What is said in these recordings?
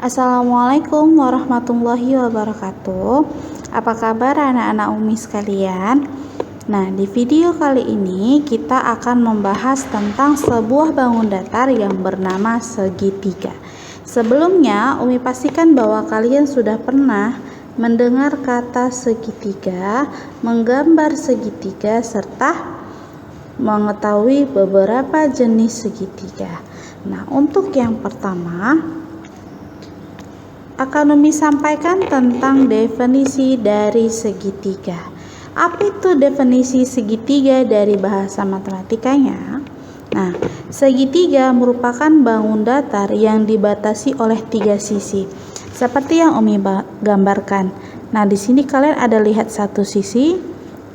Assalamualaikum warahmatullahi wabarakatuh. Apa kabar anak-anak Umi sekalian? Nah, di video kali ini kita akan membahas tentang sebuah bangun datar yang bernama segitiga. Sebelumnya, Umi pastikan bahwa kalian sudah pernah mendengar kata segitiga, menggambar segitiga, serta mengetahui beberapa jenis segitiga. Nah, untuk yang pertama akan Umi sampaikan tentang definisi dari segitiga. Apa itu definisi segitiga dari bahasa matematikanya? Nah, segitiga merupakan bangun datar yang dibatasi oleh 3 sisi. Seperti yang Umi gambarkan. Nah, di sini kalian ada lihat 1 sisi,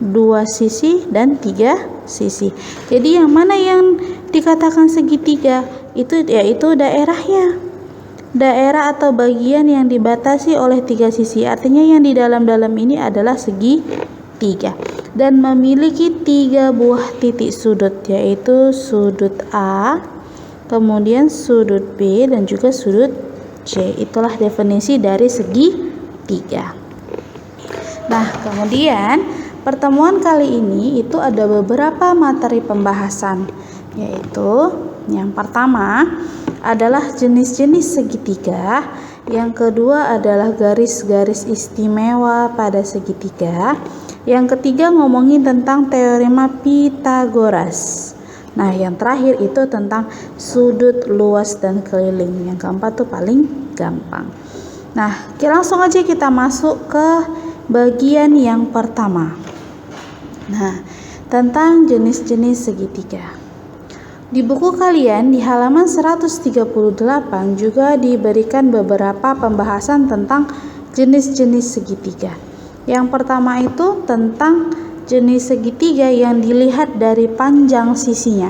2 sisi, dan 3 sisi. Jadi yang mana yang dikatakan segitiga? Itu yaitu daerahnya. Daerah atau bagian yang dibatasi oleh 3 sisi, artinya yang di dalam ini adalah segitiga dan memiliki 3 buah titik sudut, yaitu sudut A, kemudian sudut B, dan juga sudut C. Itulah definisi dari segitiga. Nah, kemudian pertemuan kali ini itu ada beberapa materi pembahasan, yaitu yang pertama adalah jenis-jenis segitiga, yang kedua adalah garis-garis istimewa pada segitiga, yang ketiga ngomongin tentang teorema Pythagoras. Nah, yang terakhir itu tentang sudut, luas, dan keliling. Yang keempat tuh paling gampang. Nah, langsung aja kita masuk ke bagian yang pertama. Nah, tentang jenis-jenis segitiga. Di buku kalian di halaman 138 juga diberikan beberapa pembahasan tentang jenis-jenis segitiga. Yang pertama itu tentang jenis segitiga yang dilihat dari panjang sisinya.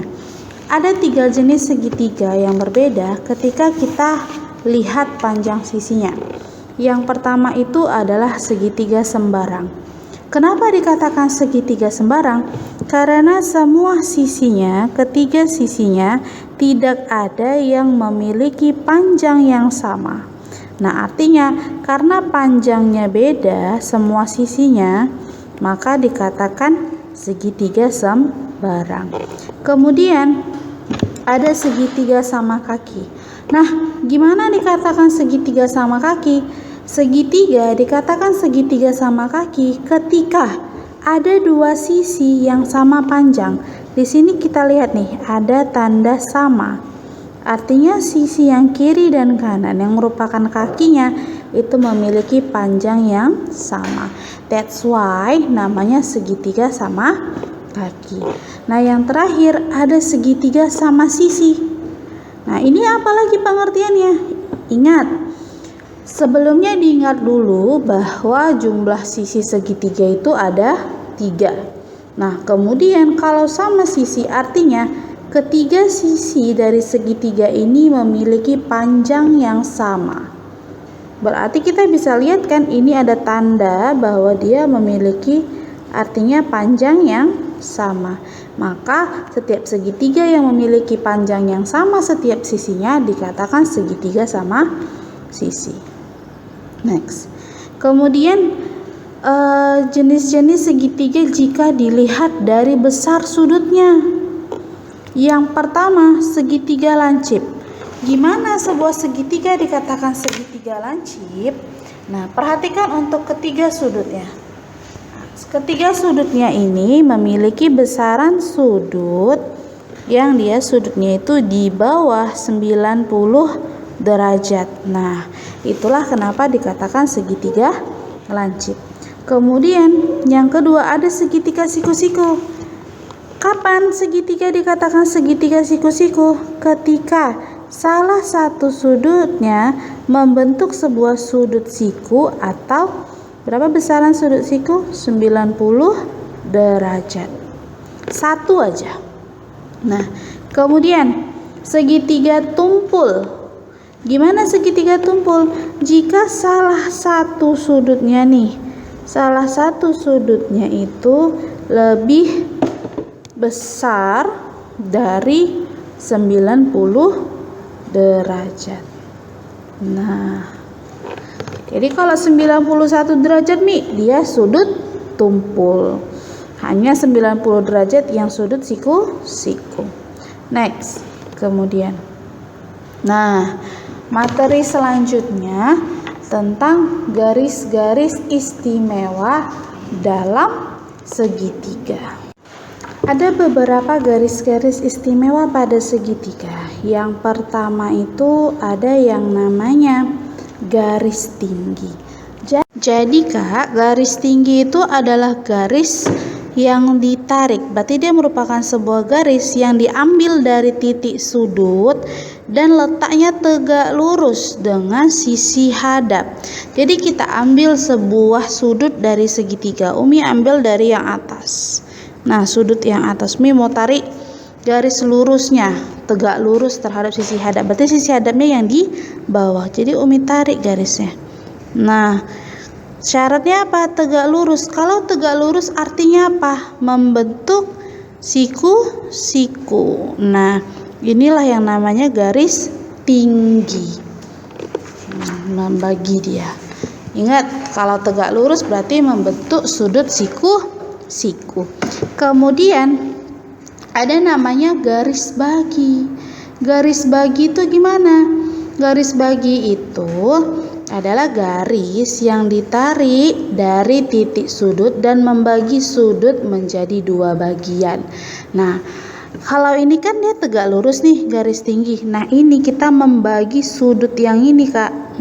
Ada 3 jenis segitiga yang berbeda ketika kita lihat panjang sisinya. Yang pertama itu adalah segitiga sembarang. Kenapa dikatakan segitiga sembarang? Karena semua sisinya, ketiga sisinya tidak ada yang memiliki panjang yang sama. Nah, artinya karena panjangnya beda semua sisinya, maka dikatakan segitiga sembarang. Kemudian ada segitiga sama kaki. Nah, gimana dikatakan segitiga sama kaki? Segitiga dikatakan segitiga sama kaki ketika ada 2 sisi yang sama panjang. Di sini kita lihat nih, ada tanda sama. Artinya sisi yang kiri dan kanan yang merupakan kakinya itu memiliki panjang yang sama. That's why namanya segitiga sama kaki. Nah, yang terakhir ada segitiga sama sisi. Nah, ini apa lagi pengertiannya? Ingat, sebelumnya diingat dulu bahwa jumlah sisi segitiga itu ada 3. Nah, kemudian kalau sama sisi artinya ketiga sisi dari segitiga ini memiliki panjang yang sama. Berarti kita bisa lihat kan ini ada tanda bahwa dia memiliki artinya panjang yang sama. Maka setiap segitiga yang memiliki panjang yang sama setiap sisinya dikatakan segitiga sama sisi. Next. Kemudian jenis-jenis segitiga jika dilihat dari besar sudutnya. Yang pertama, segitiga lancip. Gimana sebuah segitiga dikatakan segitiga lancip? Nah, perhatikan untuk ketiga sudutnya. Ketiga sudutnya ini memiliki besaran sudut yang dia sudutnya itu di bawah 90 derajat. Nah, itulah kenapa dikatakan segitiga lancip. Kemudian yang kedua ada segitiga siku-siku. Kapan segitiga dikatakan segitiga siku-siku? Ketika salah satu sudutnya membentuk sebuah sudut siku atau berapa besaran sudut siku? 90 derajat. Satu aja. Nah, kemudian segitiga tumpul. Gimana segitiga tumpul? Jika salah satu sudutnya itu lebih besar dari 90 derajat. Nah, jadi kalau 91 derajat Mi, dia sudut tumpul. Hanya 90 derajat yang sudut siku-siku. Next, kemudian. Nah, materi selanjutnya tentang garis-garis istimewa dalam segitiga. Ada beberapa garis-garis istimewa pada segitiga. Yang pertama itu ada yang namanya garis tinggi. Jadi Kak, garis tinggi itu adalah garis yang ditarik. Berarti dia merupakan sebuah garis yang diambil dari titik sudut dan letaknya tegak lurus dengan sisi hadap. Jadi kita ambil sebuah sudut dari segitiga. Umi ambil dari yang atas. Nah, sudut yang atas, Mi mau tarik garis lurusnya tegak lurus terhadap sisi hadap. Berarti sisi hadapnya yang di bawah. Jadi Umi tarik garisnya. Nah, syaratnya apa? Tegak lurus. Kalau tegak lurus artinya apa? Membentuk siku-siku. Nah, inilah yang namanya garis tinggi. Membagi dia. Ingat, kalau tegak lurus berarti membentuk sudut siku-siku. Kemudian ada namanya garis bagi. Garis bagi itu gimana? Garis bagi itu adalah garis yang ditarik dari titik sudut dan membagi sudut menjadi dua bagian. Nah, kalau ini kan dia tegak lurus nih, garis tinggi. Nah, ini kita membagi sudut yang ini, Kak,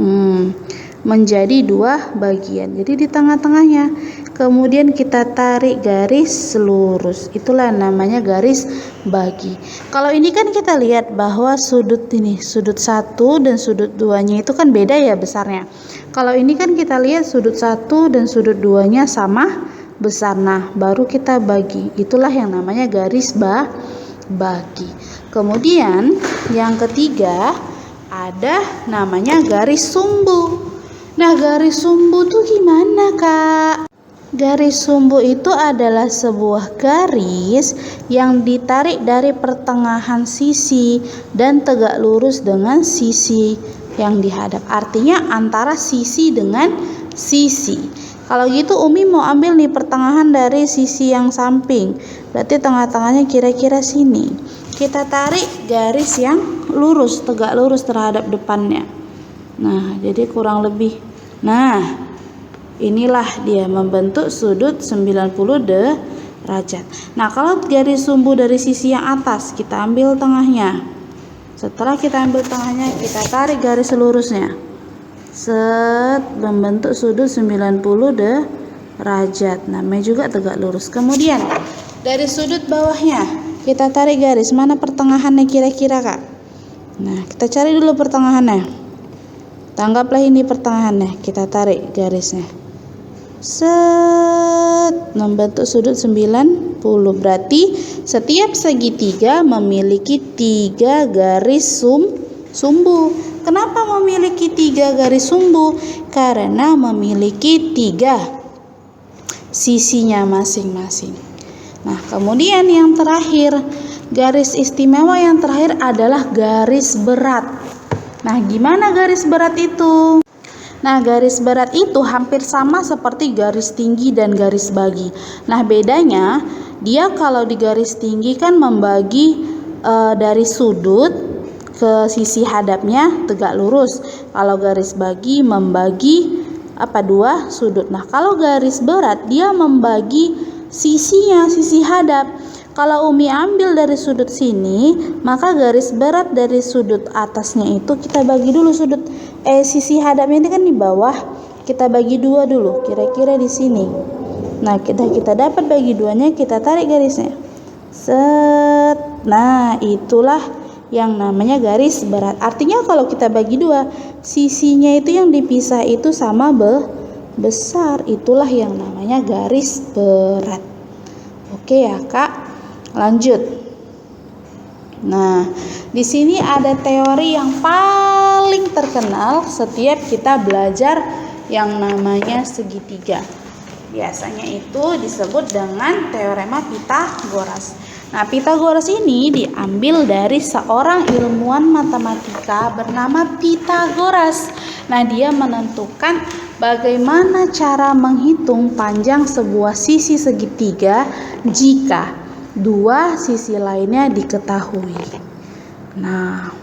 menjadi dua bagian. Jadi di tengah-tengahnya. Kemudian kita tarik garis lurus. Itulah namanya garis bagi. Kalau ini kan kita lihat bahwa sudut ini, sudut 1 dan sudut 2-nya itu kan beda ya besarnya. Kalau ini kan kita lihat sudut 1 dan sudut 2-nya sama besar. Nah, baru kita bagi. Itulah yang namanya garis bagi. Kemudian yang ketiga ada namanya garis sumbu. Nah, garis sumbu tuh gimana, Kak? Garis sumbu itu adalah sebuah garis yang ditarik dari pertengahan sisi dan tegak lurus dengan sisi yang dihadap. Artinya antara sisi dengan sisi. Kalau gitu Umi mau ambil nih pertengahan dari sisi yang samping. Berarti tengah-tengahnya kira-kira sini. Kita tarik garis yang lurus, tegak lurus terhadap depannya. Nah, jadi kurang lebih. Nah, inilah dia membentuk sudut 90 derajat. Nah, kalau garis sumbu dari sisi yang atas, kita ambil tengahnya. Setelah kita ambil tengahnya, kita tarik garis lurusnya. Membentuk sudut 90 derajat. Namanya juga tegak lurus. Kemudian, dari sudut bawahnya, kita tarik garis. Mana pertengahannya kira-kira, Kak? Nah, kita cari dulu pertengahannya. Tanggaplah ini pertengahannya. Kita tarik garisnya. Membentuk sudut 90. Berarti setiap segitiga memiliki 3 garis sumbu. Kenapa memiliki 3 garis sumbu? Karena memiliki 3 sisinya masing-masing. Nah, kemudian yang terakhir, garis istimewa yang terakhir adalah garis berat. Nah, gimana garis berat itu? Nah, garis berat itu hampir sama seperti garis tinggi dan garis bagi. Nah, bedanya dia kalau di garis tinggi kan membagi dari sudut ke sisi hadapnya tegak lurus. Kalau garis bagi membagi dua sudut. Nah, kalau garis berat dia membagi sisinya, sisi hadap. Kalau Umi ambil dari sudut sini, maka garis berat dari sudut atasnya itu kita bagi dulu sisi hadapnya ini kan di bawah, kita bagi 2 dulu, kira-kira di sini. Nah, kita dapat bagi 2-nya, kita tarik garisnya. Nah, itulah yang namanya garis berat. Artinya kalau kita bagi 2, sisinya itu yang dipisah itu sama besar. Itulah yang namanya garis berat. Oke ya, Kak. Lanjut. Nah, di sini ada teori yang paling terkenal setiap kita belajar yang namanya segitiga. Biasanya itu disebut dengan teorema Pythagoras. Nah, Pitagoras ini diambil dari seorang ilmuwan matematika bernama Pitagoras. Nah, dia menentukan bagaimana cara menghitung panjang sebuah sisi segitiga jika dua sisi lainnya diketahui. Nah,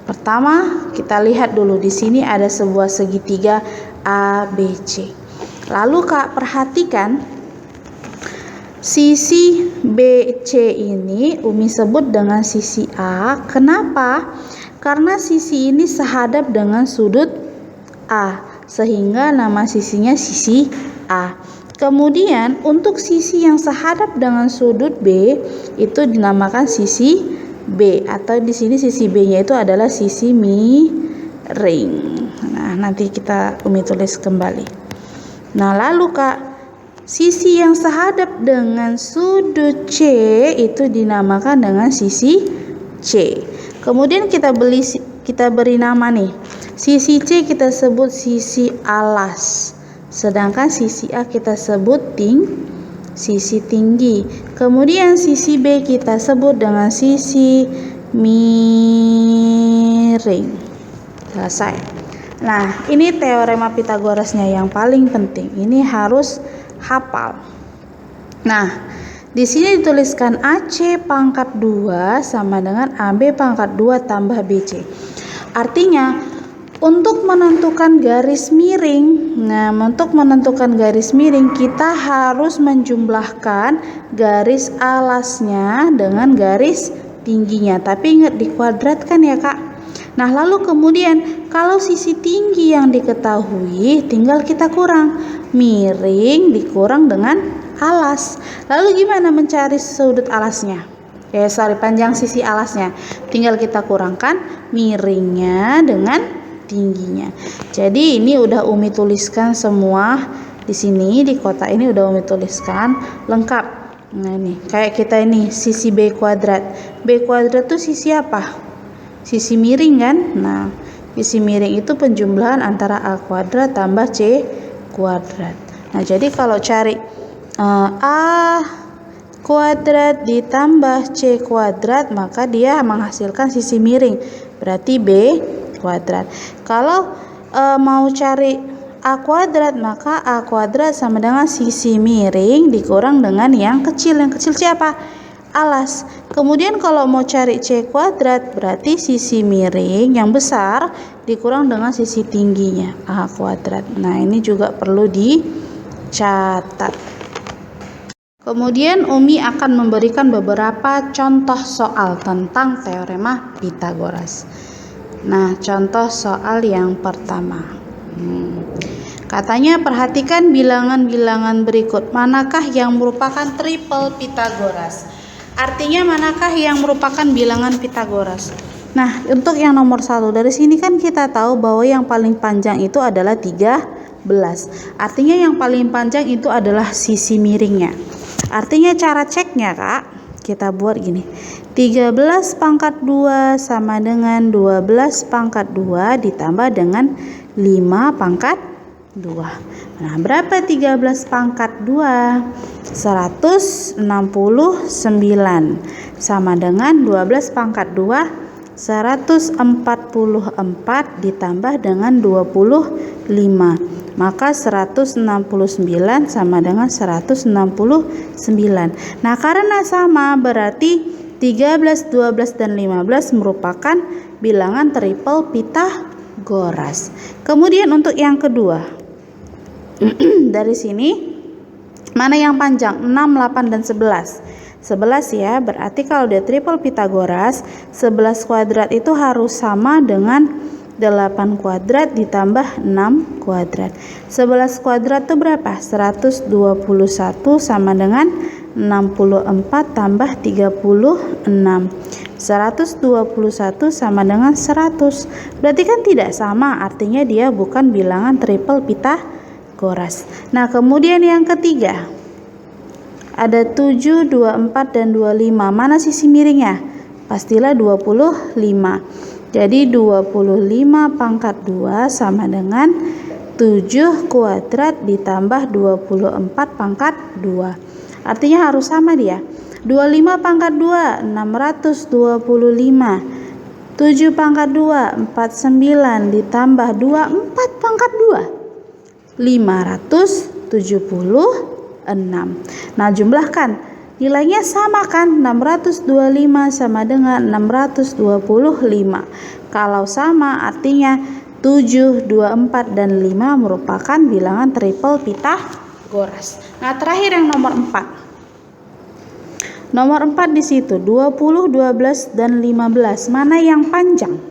pertama kita lihat dulu di sini ada sebuah segitiga ABC. Lalu Kak perhatikan sisi BC ini Umi sebut dengan sisi A. Kenapa? Karena sisi ini sehadap dengan sudut A, sehingga nama sisinya sisi A. Kemudian untuk sisi yang sehadap dengan sudut B itu dinamakan sisi B, atau di sini sisi B-nya itu adalah sisi miring. Nah, nanti Umi tulis kembali. Nah, lalu Kak, sisi yang sehadap dengan sudut C itu dinamakan dengan sisi C. Kemudian kita beri nama nih. Sisi C kita sebut sisi alas. Sedangkan sisi A kita sebut sisi tinggi. Kemudian sisi B kita sebut dengan sisi miring. Selesai. Nah, ini teorema Pitagorasnya yang paling penting. Ini harus hafal. Nah, di sini dituliskan AC pangkat 2 sama dengan AB pangkat 2 tambah BC. Artinya, untuk menentukan garis miring, untuk menentukan garis miring kita harus menjumlahkan garis alasnya dengan garis tingginya. Tapi ingat dikuadratkan ya Kak. Nah, lalu kemudian kalau sisi tinggi yang diketahui tinggal kita kurang. Miring dikurang dengan alas. Lalu gimana mencari sudut alasnya? Panjang sisi alasnya. Tinggal kita kurangkan miringnya dengan tingginya. Jadi ini udah Umi tuliskan semua di sini, di kotak ini udah Umi tuliskan lengkap. Nah, ini kayak kita ini sisi B kuadrat. B kuadrat tuh sisi apa? Sisi miring kan? Nah, sisi miring itu penjumlahan antara A kuadrat tambah C kuadrat. Nah, jadi kalau cari A kuadrat ditambah C kuadrat, maka dia menghasilkan sisi miring. Berarti B kuadrat. Kalau mau cari A kuadrat, maka A kuadrat sama dengan sisi miring dikurang dengan yang kecil. Yang kecil siapa? Alas. Kemudian kalau mau cari C kuadrat, berarti sisi miring yang besar dikurang dengan sisi tingginya, A kuadrat. Nah, ini juga perlu dicatat. Kemudian Umi akan memberikan beberapa contoh soal tentang teorema Pitagoras. Nah, contoh soal yang pertama. Katanya perhatikan bilangan-bilangan berikut. Manakah yang merupakan triple Pitagoras? Artinya manakah yang merupakan bilangan Pitagoras? Nah, untuk yang nomor 1 dari sini kan kita tahu bahwa yang paling panjang itu adalah 13. Artinya yang paling panjang itu adalah sisi miringnya. Artinya cara ceknya Kak, kita buat gini. 13 pangkat 2 sama dengan 12 pangkat 2 ditambah dengan 5 pangkat 2. Nah, berapa 13 pangkat 2? 169 sama dengan 12 pangkat 2 144 ditambah dengan 25. Maka 169 sama dengan 169. Nah, karena sama berarti 13, 12 dan 15 merupakan bilangan triple Pitagoras. Kemudian untuk yang kedua, dari sini mana yang panjang? 6, 8 dan 11. 11 ya, berarti kalau dia triple Pitagoras, 11 kuadrat itu harus sama dengan 8 kuadrat ditambah 6 kuadrat. 11 kuadrat itu berapa? 121 sama dengan 64 tambah 36. 121 sama dengan 100. Berarti kan tidak sama, artinya dia bukan bilangan triple Pitagoras. Nah, kemudian yang ketiga, ada 7, 24 dan 25. Mana sisi miringnya? Pastilah 25. Jadi 25 pangkat 2 sama dengan 7 kuadrat ditambah 24 pangkat 2. Artinya harus sama dia. 25 pangkat 2, 625. 7 pangkat 2, 49 ditambah 24 pangkat 2, 576. Nah, jumlahkan. Nilainya sama kan? 625 sama dengan 625. Kalau sama artinya 7, 24, dan 5 merupakan bilangan triple Pitagoras. Nah, terakhir yang nomor 4. Nomor 4 di situ 20, 12, dan 15. Mana yang panjang?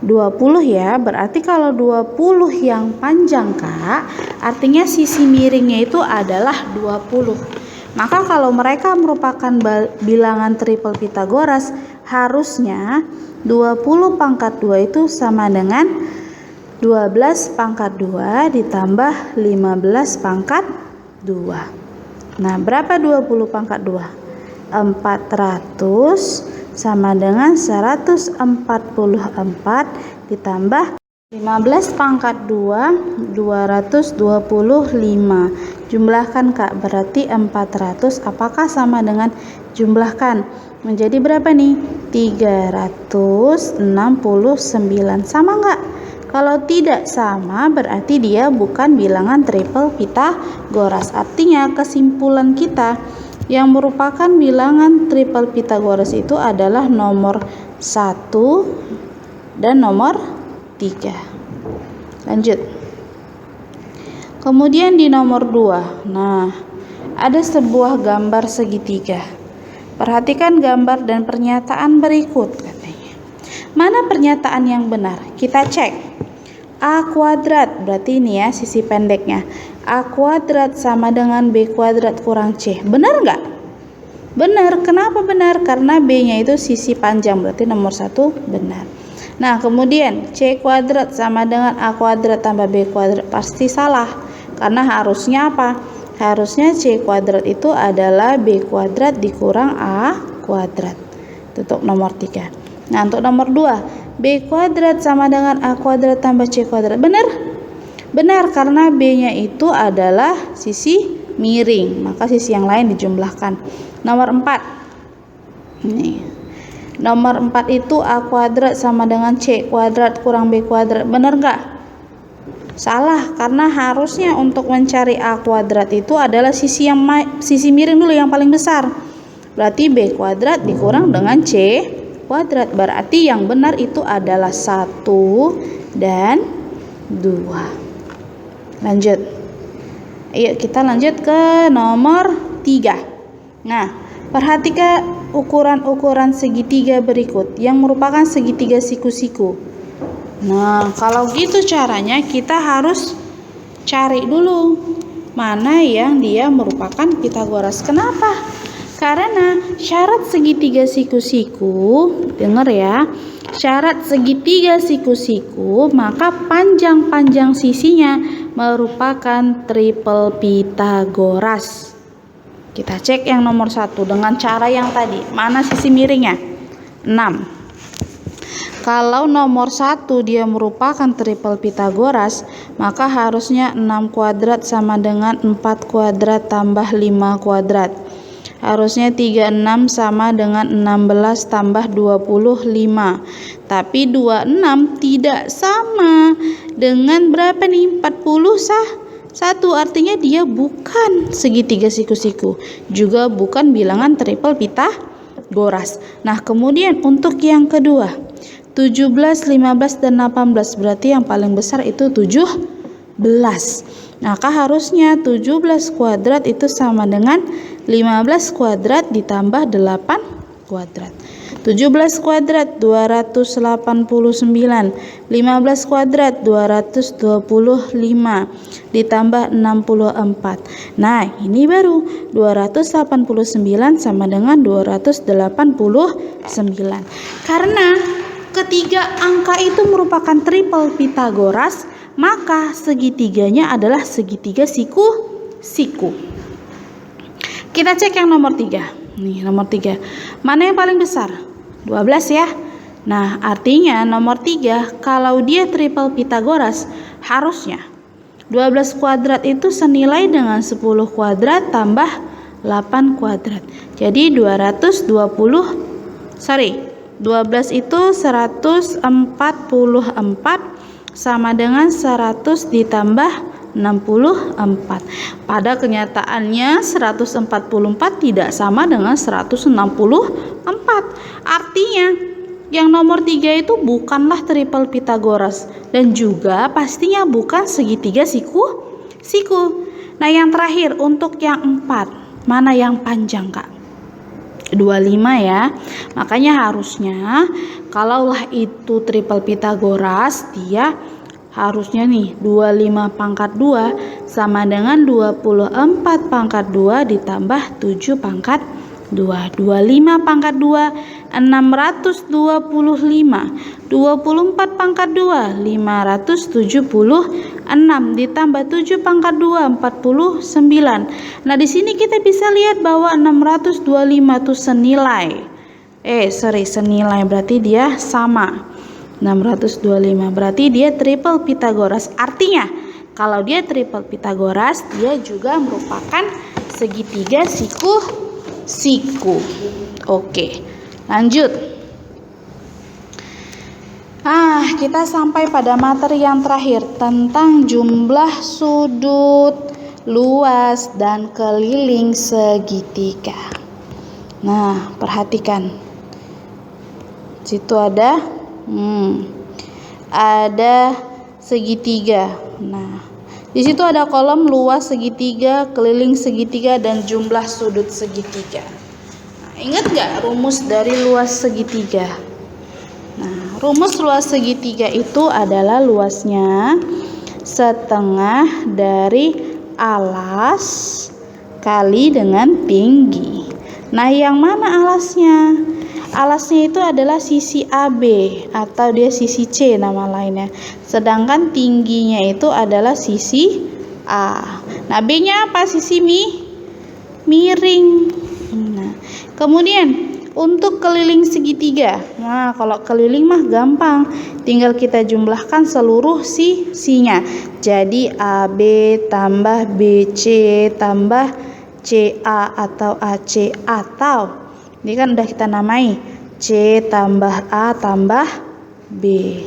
20 ya, berarti kalau 20 yang panjang Kak, artinya sisi miringnya itu adalah 20. Maka kalau mereka merupakan bilangan triple Pitagoras, harusnya 20 pangkat 2 itu sama dengan 12 pangkat 2 ditambah 15 pangkat 2. Nah, berapa 20 pangkat 2? 400 sama dengan 144 ditambah 15 pangkat 2, 225. Jumlahkan Kak, berarti 400 apakah sama dengan jumlahkan menjadi berapa nih? 369. Sama enggak? Kalau tidak sama berarti dia bukan bilangan triple Pitagoras. Artinya kesimpulan kita yang merupakan bilangan triple Pitagoras itu adalah nomor 1 dan nomor 3. Lanjut. Kemudian di nomor 2. Nah, ada sebuah gambar segitiga. Perhatikan gambar dan pernyataan berikut katanya. Mana pernyataan yang benar? Kita cek. A kuadrat, berarti ini ya sisi pendeknya. A kuadrat sama dengan B kuadrat kurang C. Benar nggak? Benar. Kenapa benar? Karena B-nya itu sisi panjang, berarti nomor 1 benar. Nah, kemudian C kuadrat sama dengan A kuadrat tambah B kuadrat pasti salah. Karena harusnya apa? Harusnya C kuadrat itu adalah B kuadrat dikurang A kuadrat. Untuk nomor 3. Nah, untuk nomor 2, B kuadrat sama dengan A kuadrat tambah C kuadrat. Benar? Benar, karena B-nya itu adalah sisi miring, maka sisi yang lain dijumlahkan. Nomor 4. Nih. Nomor 4 itu A kuadrat sama dengan C kuadrat kurang B kuadrat. Benar nggak? Salah, karena harusnya untuk mencari A kuadrat itu adalah sisi miring dulu yang paling besar. Berarti B kuadrat dikurang dengan C kuadrat. Berarti yang benar itu adalah 1 dan 2. Lanjut. Ayo kita lanjut ke nomor 3. Nah, perhatikan ukuran-ukuran segitiga berikut yang merupakan segitiga siku-siku. Nah, kalau gitu caranya kita harus cari dulu mana yang dia merupakan Pitagoras. Kenapa? Karena syarat segitiga siku-siku, dengar ya, syarat segitiga siku-siku, maka panjang-panjang sisinya merupakan triple Pitagoras. Kita cek yang nomor 1 dengan cara yang tadi. Mana sisi miringnya? 6. Kalau nomor 1 dia merupakan triple Pitagoras, maka harusnya 6 kuadrat sama dengan 4 kuadrat tambah 5 kuadrat. Harusnya 36 sama dengan 16 tambah 25. Tapi 26 tidak sama dengan berapa nih? 40 sah? 1, artinya dia bukan segitiga siku-siku, juga bukan bilangan triple Pitagoras. Nah, kemudian untuk yang kedua, 17, 15, dan 18, berarti yang paling besar itu 17. Maka harusnya 17 kuadrat itu sama dengan 15 kuadrat ditambah 8 kuadrat. 17 kuadrat 289, 15 kuadrat 225 ditambah 64. Nah, ini baru 289 sama dengan 289. Karena ketiga angka itu merupakan triple Pitagoras, maka segitiganya adalah segitiga siku-siku. Kita cek yang nomor 3. Nih, nomor 3. Mana yang paling besar? 12 ya. Nah, artinya nomor 3 kalau dia triple Pitagoras, harusnya 12 kuadrat itu senilai dengan 10 kuadrat tambah kuadrat. Jadi 12 itu 144 sama dengan 100 ditambah 64. Pada kenyataannya 144 tidak sama dengan 164. Artinya yang nomor 3 itu bukanlah triple Pythagoras dan juga pastinya bukan segitiga siku. Nah, yang terakhir untuk yang 4, mana yang panjang, Kak? 25 ya. Makanya harusnya kalaulah itu triple Pythagoras, dia harusnya nih 25 pangkat 2 sama dengan 24 pangkat 2 ditambah 7 pangkat 2. 25 pangkat 2 625. 24 pangkat 2 576 ditambah 7 pangkat 2 49. Nah, di sini kita bisa lihat bahwa 625 itu senilai berarti dia sama. 625 berarti dia triple Pythagoras. Artinya kalau dia triple Pythagoras, dia juga merupakan segitiga siku. Oke, lanjut. Kita sampai pada materi yang terakhir tentang jumlah sudut, luas, dan keliling segitiga. Nah, perhatikan. Situ ada segitiga. Nah, di situ ada kolom luas segitiga, keliling segitiga, dan jumlah sudut segitiga. Nah, ingat nggak rumus dari luas segitiga? Nah, rumus luas segitiga itu adalah luasnya setengah dari alas kali dengan tinggi. Nah, yang mana alasnya? Alasnya itu adalah sisi AB atau dia sisi C nama lainnya. Sedangkan tingginya itu adalah sisi A. Nah, B-nya apa? Sisi miring. Nah, kemudian untuk keliling segitiga. Nah, kalau keliling mah gampang. Tinggal kita jumlahkan seluruh sisinya. Jadi AB tambah BC tambah CA atau AC atau ini kan udah kita namai C tambah A tambah B.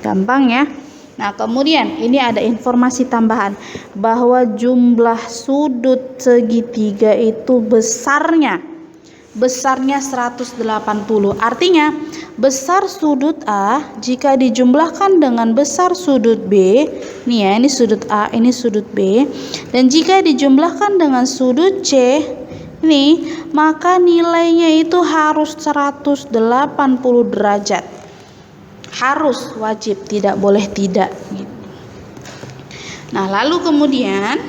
Gampang ya. Nah, kemudian ini ada informasi tambahan bahwa jumlah sudut segitiga itu besarnya 180. Artinya besar sudut A jika dijumlahkan dengan besar sudut B, nih ya, ini sudut A, ini sudut B, dan jika dijumlahkan dengan sudut C ini, maka nilainya itu harus 180 derajat. Harus, wajib, tidak boleh tidak. Nah, lalu kemudian,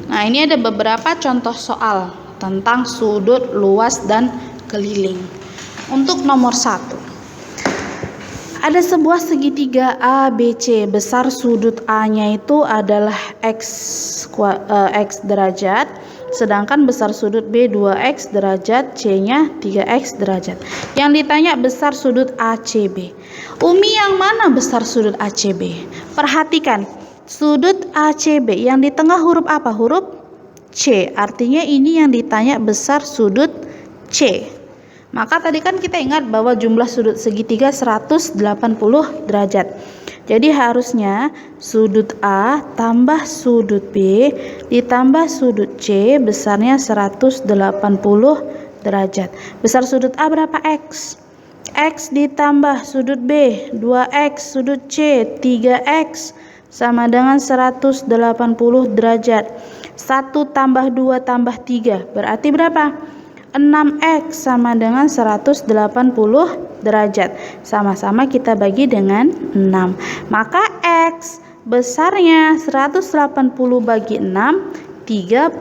nah ini ada beberapa contoh soal tentang sudut, luas, dan keliling. Untuk nomor 1. Ada sebuah segitiga ABC, besar sudut A-nya itu adalah X derajat, sedangkan besar sudut B 2X derajat, C-nya 3X derajat. Yang ditanya besar sudut ACB. Umi, yang mana besar sudut ACB? Perhatikan, sudut ACB yang di tengah huruf apa? Huruf C. Artinya ini yang ditanya besar sudut C. Maka tadi kan kita ingat bahwa jumlah sudut segitiga 180 derajat. Jadi harusnya sudut A tambah sudut B ditambah sudut C besarnya 180 derajat. Besar sudut A berapa? X. X ditambah sudut B 2X, sudut C 3X sama dengan 180 derajat. 1 tambah 2 tambah 3 berarti berapa? 6X sama dengan 180 derajat. Sama-sama kita bagi dengan 6. Maka X besarnya 180 bagi 6, 30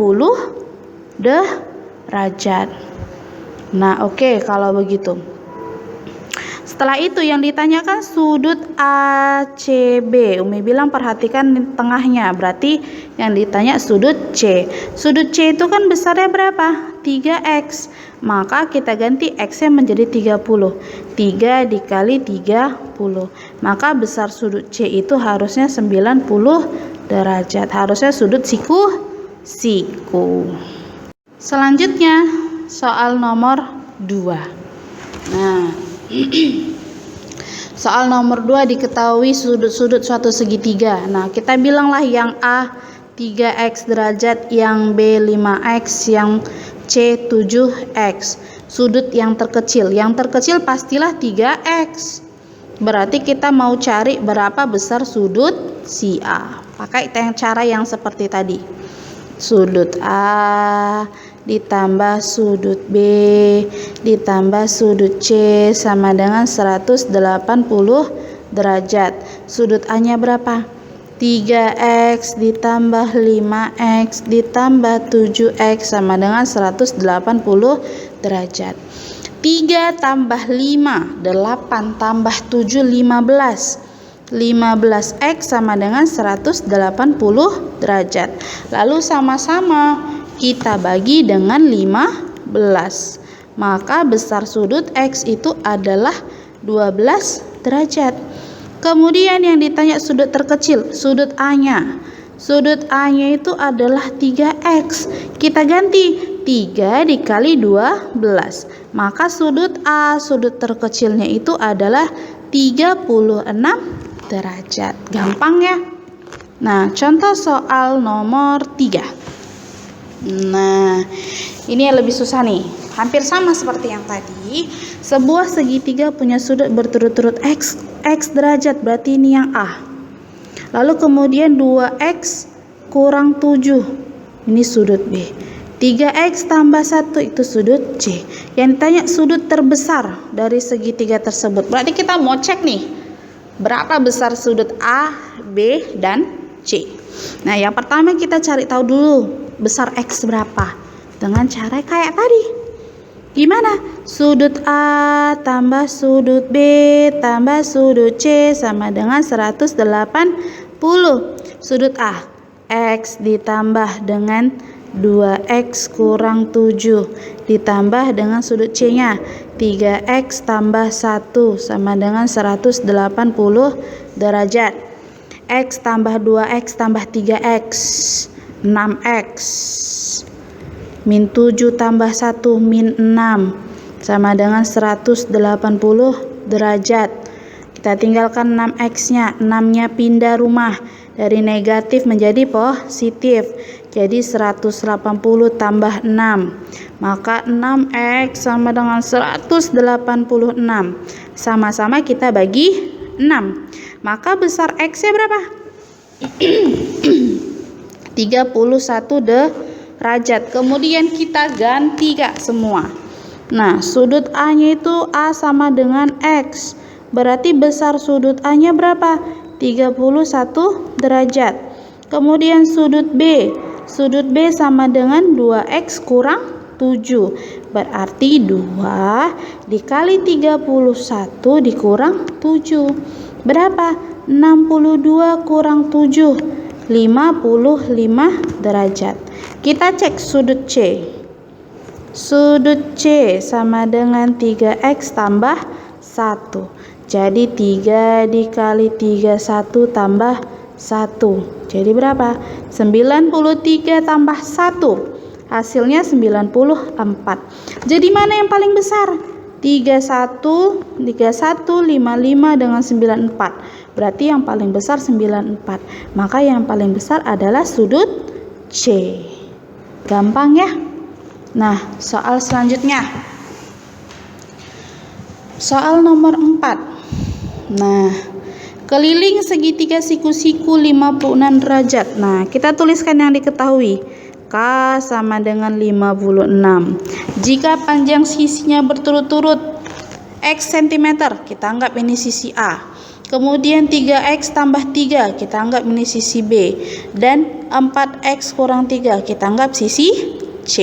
derajat. Nah, oke, kalau begitu. Setelah itu yang ditanyakan sudut ACB. Umi bilang perhatikan di tengahnya. Berarti yang ditanya sudut C. Sudut C itu kan besarnya berapa? 3X. Maka kita ganti X-nya menjadi 30. 3 dikali 30. Maka besar sudut C itu harusnya 90 derajat. Harusnya sudut siku. Selanjutnya soal nomor 2. Nah, soal nomor 2 diketahui sudut-sudut suatu segitiga. Nah, kita bilanglah yang A 3x derajat, yang B 5x, yang C 7x. Sudut yang terkecil. Yang terkecil pastilah 3x. Berarti kita mau cari berapa besar sudut si A. Pakai cara yang seperti tadi. Sudut A ditambah sudut B ditambah sudut C sama dengan 180 derajat. Sudut A-nya berapa? 3x ditambah 5x ditambah 7x sama dengan 180 derajat. 3 tambah 5, 8 tambah 7, 15. 15x sama dengan 180 derajat. Lalu sama-sama kita bagi dengan 15. Maka besar sudut X itu adalah 12 derajat. Kemudian yang ditanya sudut terkecil, sudut A-nya. Sudut A-nya itu adalah 3x. Kita ganti 3 dikali 12. Maka sudut A, sudut terkecilnya itu adalah 36 derajat. Gampang ya? Nah, contoh soal nomor 3. Nah, ini yang lebih susah nih. Hampir sama seperti yang tadi. Sebuah segitiga punya sudut berturut-turut x derajat, berarti ini yang A. Lalu kemudian 2x kurang 7. Ini sudut B. 3x tambah 1 itu sudut C. Yang ditanya sudut terbesar dari segitiga tersebut. Berarti kita mau cek nih, berapa besar sudut A, B, dan C. Nah, yang pertama kita cari tahu dulu besar X berapa. Dengan cara kayak tadi. Gimana? Sudut A tambah sudut B tambah sudut C sama dengan 180. Sudut A, X ditambah dengan 2x kurang 7 ditambah dengan sudut C-nya 3x tambah 1 sama dengan 180 derajat. X tambah 2x tambah 3x 6x min 7 tambah 1 min 6 sama dengan 180 derajat. Kita tinggalkan 6x-nya, 6-nya pindah rumah dari negatif menjadi positif. Jadi 180 tambah 6. Maka 6x sama dengan 186. Sama-sama kita bagi 6. Maka besar x-nya berapa? 31 derajat. Kemudian kita ganti Kak semua. Nah, sudut A-nya itu A sama dengan X. Berarti besar sudut A-nya berapa? 31 derajat. Kemudian sudut B. Sudut B sama dengan 2x kurang 7. Berarti 2 dikali 31 dikurang 7. Berapa? 62 kurang 7. 55 derajat. Kita cek sudut C. Sudut C sama dengan 3x tambah 1. Jadi 3 dikali 31 tambah 1. Jadi berapa? 93 tambah 1. Hasilnya 94. Jadi mana yang paling besar? 31, 55 dengan 94. Berarti yang paling besar 94. Maka yang paling besar adalah sudut C. Gampang ya? Nah, soal selanjutnya. Soal nomor 4. Nah, keliling segitiga siku-siku 56 derajat. Nah, kita tuliskan yang diketahui. K sama dengan 56. Jika panjang sisinya berturut-turut X cm, kita anggap ini sisi A. Kemudian 3x tambah 3, kita anggap ini sisi B. Dan 4x kurang 3, kita anggap sisi C.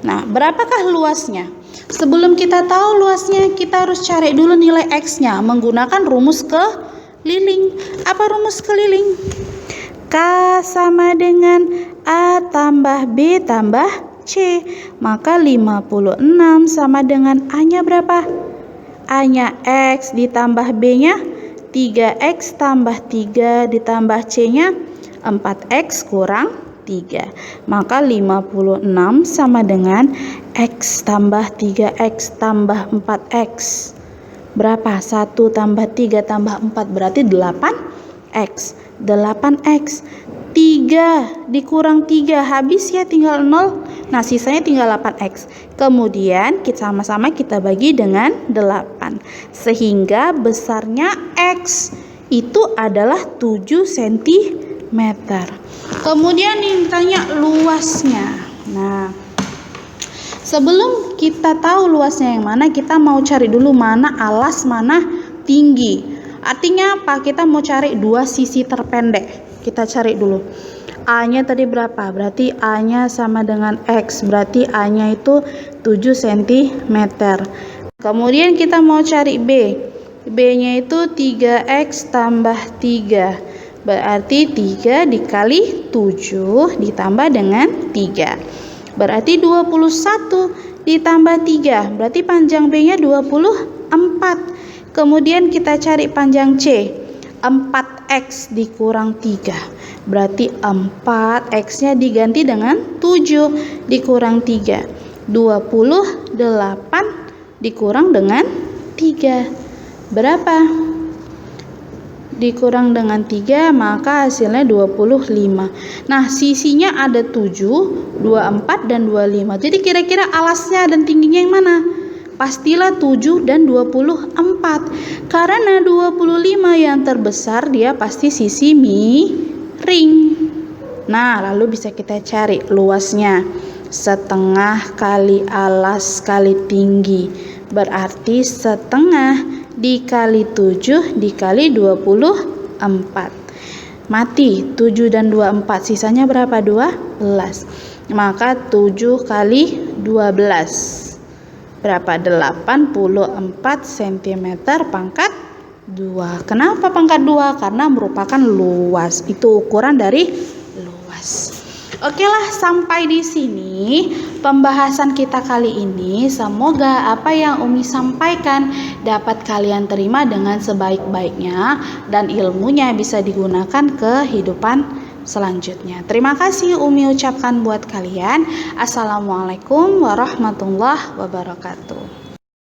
Nah, berapakah luasnya? Sebelum kita tahu luasnya, kita harus cari dulu nilai X-nya menggunakan rumus keliling. Apa rumus keliling? K sama dengan A tambah B tambah C. Maka 56 sama dengan A-nya berapa? A-nya X ditambah B-nya 3x tambah 3 ditambah C-nya 4x kurang 3. Maka 56 sama dengan x tambah 3x tambah 4x. Berapa? 1 tambah 3 tambah 4 berarti 8x. 8x. 3 dikurang 3 habis ya, tinggal 0. Nah sisanya tinggal 8x. Kemudian kita sama-sama kita bagi dengan 8. Sehingga besarnya x itu adalah 7 cm. Kemudian ditanya luasnya. Nah, sebelum kita tahu luasnya yang mana, kita mau cari dulu mana alas, mana tinggi. Artinya apa? Kita mau cari dua sisi terpendek. Kita cari dulu. A-nya tadi berapa? Berarti A-nya sama dengan X. Berarti A-nya itu 7 cm. Kemudian kita mau cari B. B-nya itu 3X tambah 3. Berarti 3 dikali 7 ditambah dengan 3. Berarti 21 ditambah 3. Berarti panjang B-nya 24. Kemudian kita cari panjang C. 4x dikurang 3. Berarti 4x-nya diganti dengan 7 dikurang 3. 28 dikurang dengan 3. Berapa? Dikurang dengan 3 maka hasilnya 25. Nah sisinya ada 7, 24 dan 25. Jadi kira-kira alasnya dan tingginya yang mana? Pastilah 7 dan 24. Karena 25 yang terbesar dia pasti sisi miring. Nah lalu bisa kita cari luasnya. Setengah kali alas kali tinggi. Berarti setengah dikali 7 dikali 24. Mati 7 dan 24, sisanya berapa? 12. Maka 7 kali 12 berapa? 84 cm pangkat 2. Kenapa pangkat 2? Karena merupakan luas. Itu ukuran dari luas. Oke lah, sampai di sini pembahasan kita kali ini. Semoga apa yang Umi sampaikan dapat kalian terima dengan sebaik-baiknya dan ilmunya bisa digunakan kehidupan selanjutnya. Terima kasih Umi ucapkan buat kalian. Assalamualaikum warahmatullahi wabarakatuh.